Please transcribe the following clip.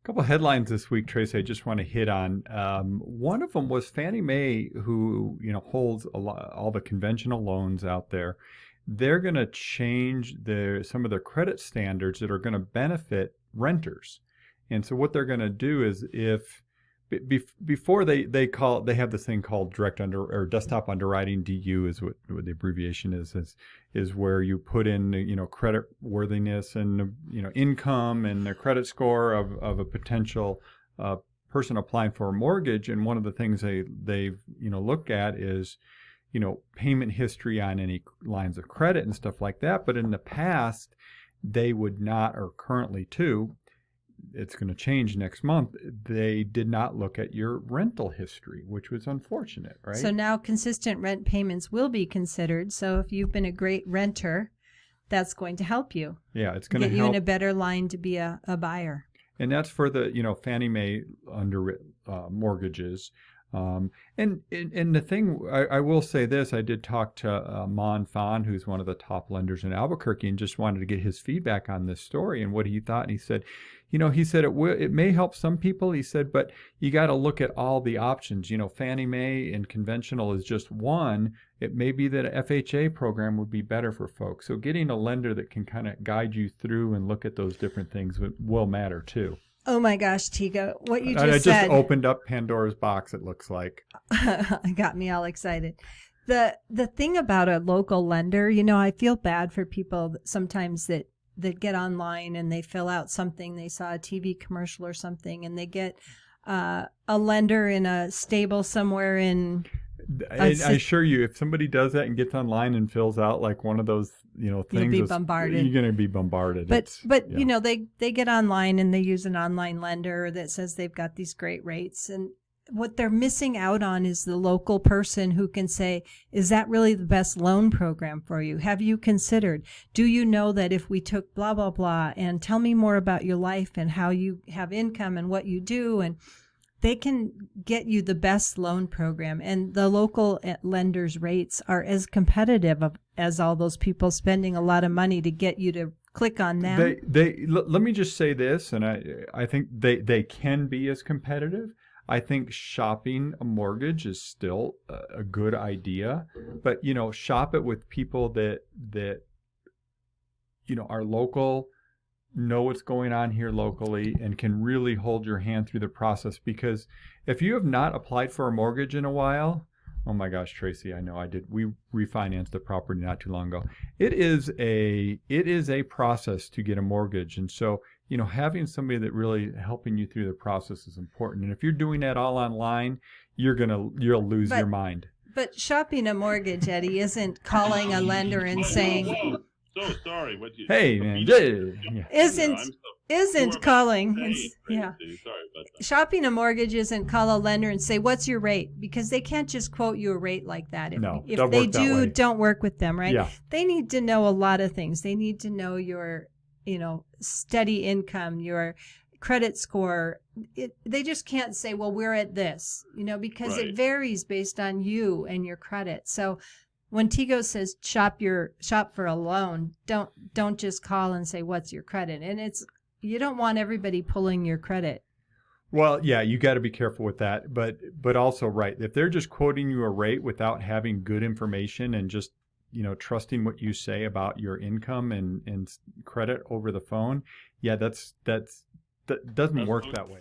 Couple headlines this week, Tracy, I just want to hit on. One of them was Fannie Mae, who holds all the conventional loans out there. They're going to change some of their credit standards that are going to benefit renters. And so what they're going to do is before they have this thing called desktop underwriting. DU is what the abbreviation is where you put in credit worthiness and income and the credit score of a potential person applying for a mortgage. And one of the things they've look at is payment history on any lines of credit and stuff like that. But in the past, they would not, or currently too, it's going to change next month, they did not look at your rental history, which was unfortunate, right? So now consistent rent payments will be considered. So if you've been a great renter, that's going to help you. Yeah, it's going to get you in a better line to be a buyer. And that's for the Fannie Mae mortgages. And the thing, I will say this, I did talk to Mon Fan, who's one of the top lenders in Albuquerque, and just wanted to get his feedback on this story and what he thought. And he said, it may help some people, he said, but you got to look at all the options. Fannie Mae and conventional is just one. It may be that an FHA program would be better for folks. So getting a lender that can kind of guide you through and look at those different things will matter too. Oh my gosh, Tego, what you just said. I just opened up Pandora's box, it looks like. It got me all excited. The thing about a local lender, I feel bad for people sometimes that get online and they fill out something, they saw a TV commercial or something, and they get a lender in a stable somewhere in... I assure you, if somebody does that and gets online and fills out like one of those things, you'll be bombarded. You're going to be bombarded. But they get online and they use an online lender that says they've got these great rates, and what they're missing out on is the local person who can say, is that really the best loan program for you? Have you considered? Do you know that if we took blah, blah, blah, and tell me more about your life and how you have income and what you do, and they can get you the best loan program. And the local lenders' rates are as competitive as all those people spending a lot of money to get you to click on them. Let me just say this, and I think they can be as competitive. I think shopping a mortgage is still a good idea, but shop it with people that are local, know what's going on here locally, and can really hold your hand through the process. Because if you have not applied for a mortgage in a while, oh my gosh, Tracy, I know I did. We refinanced a property not too long ago. It is a process to get a mortgage, and so having somebody that really helping you through the process is important. And if you're doing that all online, you'll lose your mind. But shopping a mortgage, Eddie, isn't calling a lender and saying, "So sorry, what you?" Hey, man, isn't calling. Crazy. Yeah. Sorry about that. Shopping a mortgage isn't call a lender and say, "What's your rate?" Because they can't just quote you a rate like that. If they do, don't work with them, right? Yeah. They need to know a lot of things. They need to know your steady income, your credit score. They just can't say, well, we're at this, because Right. it varies based on you and your credit. So when Tego says shop for a loan, don't just call and say, what's your credit? And you don't want everybody pulling your credit. Well, yeah, you got to be careful with that. But also, right, if they're just quoting you a rate without having good information and just trusting what you say about your income and credit over the phone, yeah, that doesn't work that way.